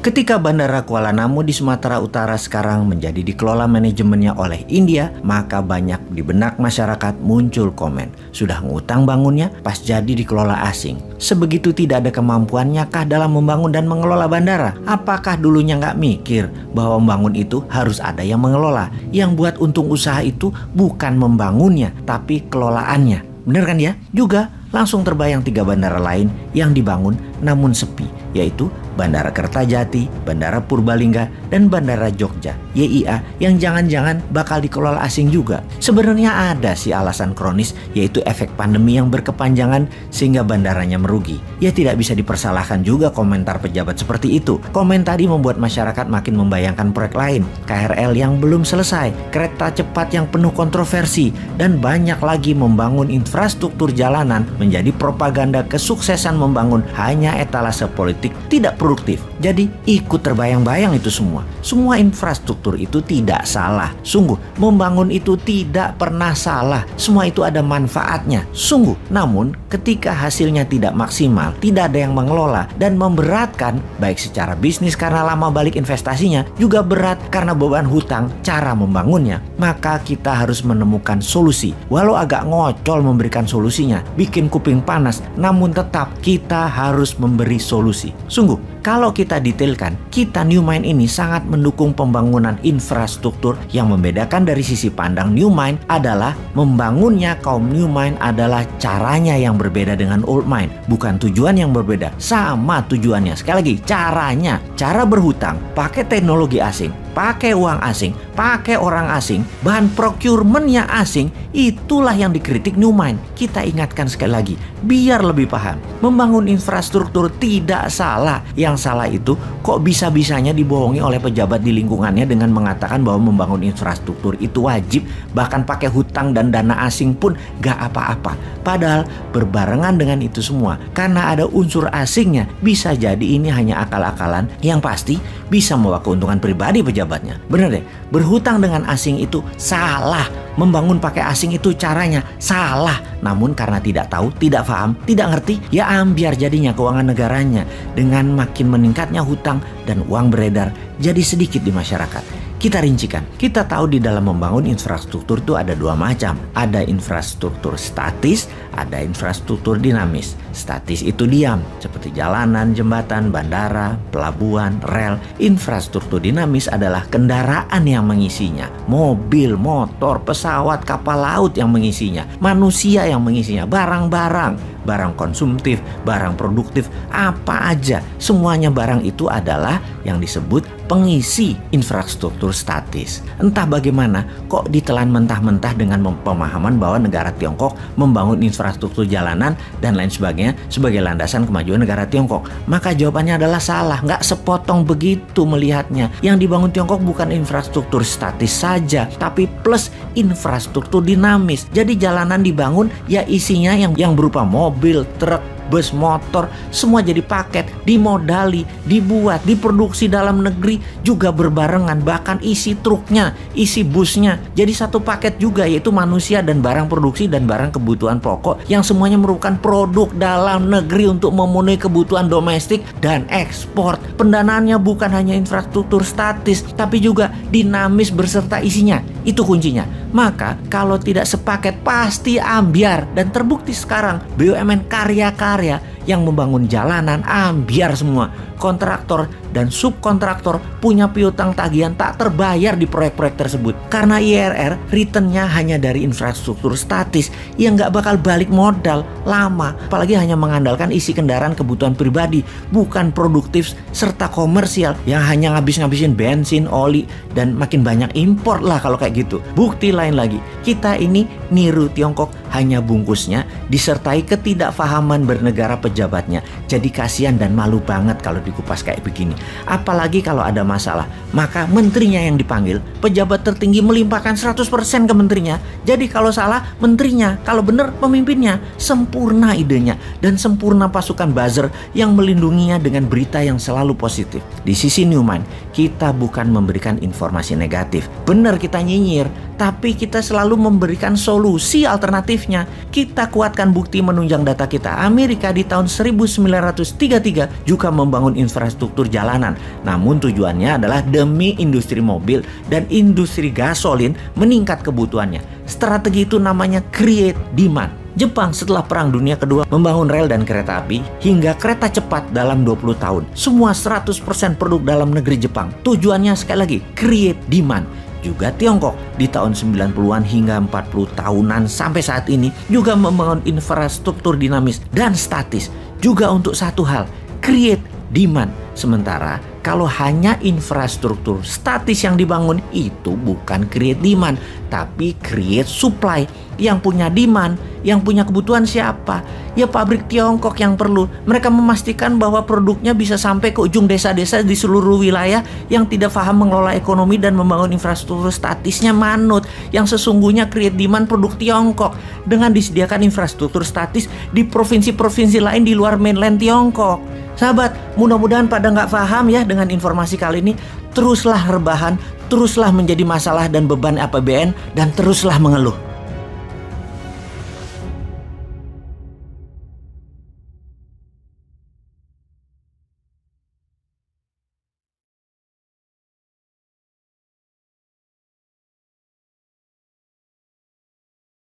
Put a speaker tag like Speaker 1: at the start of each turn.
Speaker 1: Ketika Bandara Kuala Namu di Sumatera Utara sekarang menjadi dikelola manajemennya oleh India, maka banyak di benak masyarakat muncul komen, sudah ngutang bangunnya pas jadi dikelola asing. Sebegitu tidak ada kemampuannya kah dalam membangun dan mengelola bandara? Apakah dulunya nggak mikir bahwa membangun itu harus ada yang mengelola? Yang buat untung usaha itu bukan membangunnya, tapi kelolaannya. Bener kan ya? Juga langsung terbayang 3 bandara lain yang dibangun namun sepi, yaitu Bandara Kertajati, Bandara Purbalingga, dan Bandara Jogja, YIA, yang jangan-jangan bakal dikelola asing juga. Sebenarnya ada sih alasan kronis, yaitu efek pandemi yang berkepanjangan sehingga bandaranya merugi. Ya tidak bisa dipersalahkan juga komentar pejabat seperti itu. Komen tadi membuat masyarakat makin membayangkan proyek lain, KRL yang belum selesai, kereta cepat yang penuh kontroversi, dan banyak lagi membangun infrastruktur jalanan menjadi propaganda kesuksesan membangun hanya etalase politik tidak produktif. Jadi ikut terbayang-bayang itu semua. Semua infrastruktur itu tidak salah. Sungguh, membangun itu tidak pernah salah. Semua itu ada manfaatnya. Sungguh. Namun, ketika hasilnya tidak maksimal, tidak ada yang mengelola, dan memberatkan, baik secara bisnis karena lama balik investasinya, juga berat karena beban hutang cara membangunnya, maka kita harus menemukan solusi. Walau agak ngocol memberikan solusinya, bikin kuping panas, namun tetap kita harus memberi solusi. Sungguh, kalau kita detailkan, kita New Mind ini sangat mendukung pembangunan infrastruktur. Yang membedakan dari sisi pandang New Mind adalah membangunnya kaum New Mind adalah caranya yang berbeda dengan Old Mind. Bukan tujuan yang berbeda, sama tujuannya. Sekali lagi, caranya. Cara berhutang, pakai teknologi asing, pakai uang asing, pakai orang asing, bahan procurementnya asing, itulah yang dikritik New Mind. Kita ingatkan sekali lagi, biar lebih paham. Membangun infrastruktur tidak salah. Yang salah itu kok bisa-bisanya dibohongi oleh pejabat di lingkungannya dengan mengatakan bahwa membangun infrastruktur itu wajib, bahkan pakai hutang dan dana asing pun gak apa-apa. Padahal berbarengan dengan itu semua, karena ada unsur asingnya, bisa jadi ini hanya akal-akalan yang pasti bisa membawa keuntungan pribadi pejabatnya. Bener deh, berhutang dengan asing itu salah. Membangun pakai asing itu caranya salah. Namun karena tidak tahu, tidak paham, tidak ngerti, ya ambiar jadinya keuangan negaranya. Dengan makin meningkatnya hutang dan uang beredar jadi sedikit di masyarakat. Kita rincikan, kita tahu di dalam membangun infrastruktur itu ada 2 macam. Ada infrastruktur statis, ada infrastruktur dinamis. Statis itu diam, seperti jalanan, jembatan, bandara, pelabuhan, rel. Infrastruktur dinamis adalah kendaraan yang mengisinya. Mobil, motor, pesawat, kapal laut yang mengisinya. Manusia yang mengisinya, barang-barang, barang konsumtif, barang produktif, apa aja. Semuanya barang itu adalah yang disebut pengisi infrastruktur statis. Entah bagaimana kok ditelan mentah-mentah dengan pemahaman bahwa negara Tiongkok membangun infrastruktur jalanan dan lain sebagainya sebagai landasan kemajuan negara Tiongkok. Maka jawabannya adalah salah, nggak sepotong begitu melihatnya. Yang dibangun Tiongkok bukan infrastruktur statis saja, tapi plus infrastruktur dinamis. Jadi jalanan dibangun ya isinya yang berupa mobil, truk, bus, motor, semua jadi paket, dimodali, dibuat, diproduksi dalam negeri juga berbarengan, bahkan isi truknya, isi busnya jadi satu paket juga, yaitu manusia dan barang produksi dan barang kebutuhan pokok yang semuanya merupakan produk dalam negeri untuk memenuhi kebutuhan domestik dan ekspor. Pendanaannya bukan hanya infrastruktur statis, tapi juga dinamis berserta isinya. Itu kuncinya. Maka kalau tidak sepaket pasti ambiar, dan terbukti sekarang BUMN karya-karya yang membangun jalanan ambiar semua. Kontraktor dan subkontraktor punya piutang tagihan tak terbayar di proyek-proyek tersebut. Karena IRR returnnya hanya dari infrastruktur statis yang gak bakal balik modal lama. Apalagi hanya mengandalkan isi kendaraan kebutuhan pribadi, bukan produktif serta komersial yang hanya ngabis-ngabisin bensin, oli, dan makin banyak impor lah kalau kayak gitu. Bukti lain lagi, kita ini niru Tiongkok hanya bungkusnya disertai ketidakfahaman bernegara pejabatnya. Jadi kasihan dan malu banget kalau dikupas kayak begini. Apalagi kalau ada masalah, maka menterinya yang dipanggil, pejabat tertinggi melimpahkan 100% ke menterinya. Jadi kalau salah menterinya, kalau benar pemimpinnya. Sempurna idenya dan sempurna pasukan buzzer yang melindunginya dengan berita yang selalu positif. Di sisi New Mind, kita bukan memberikan informasi negatif. Benar kita nyinyir, tapi tapi kita selalu memberikan solusi alternatifnya. Kita kuatkan bukti menunjang data kita. Amerika di tahun 1933 juga membangun infrastruktur jalanan. Namun tujuannya adalah demi industri mobil dan industri gasolin meningkat kebutuhannya. Strategi itu namanya create demand. Jepang setelah Perang Dunia Kedua membangun rel dan kereta api hingga kereta cepat dalam 20 tahun. Semua 100% produk dalam negeri Jepang. Tujuannya sekali lagi, create demand. Juga Tiongkok di tahun 90-an hingga 40 tahunan sampai saat ini juga membangun infrastruktur dinamis dan statis. Juga untuk satu hal, create demand. Sementara kalau hanya infrastruktur statis yang dibangun, itu bukan create demand, tapi create supply. Yang punya demand, yang punya kebutuhan siapa? Ya pabrik Tiongkok yang perlu. Mereka memastikan bahwa produknya bisa sampai ke ujung desa-desa di seluruh wilayah. Yang tidak paham mengelola ekonomi dan membangun infrastruktur statisnya manut. Yang sesungguhnya create demand produk Tiongkok dengan disediakan infrastruktur statis di provinsi-provinsi lain di luar mainland Tiongkok. Sahabat, mudah-mudahan pada nggak paham ya dengan informasi kali ini. Teruslah rebahan, teruslah menjadi masalah dan beban APBN, dan teruslah mengeluh.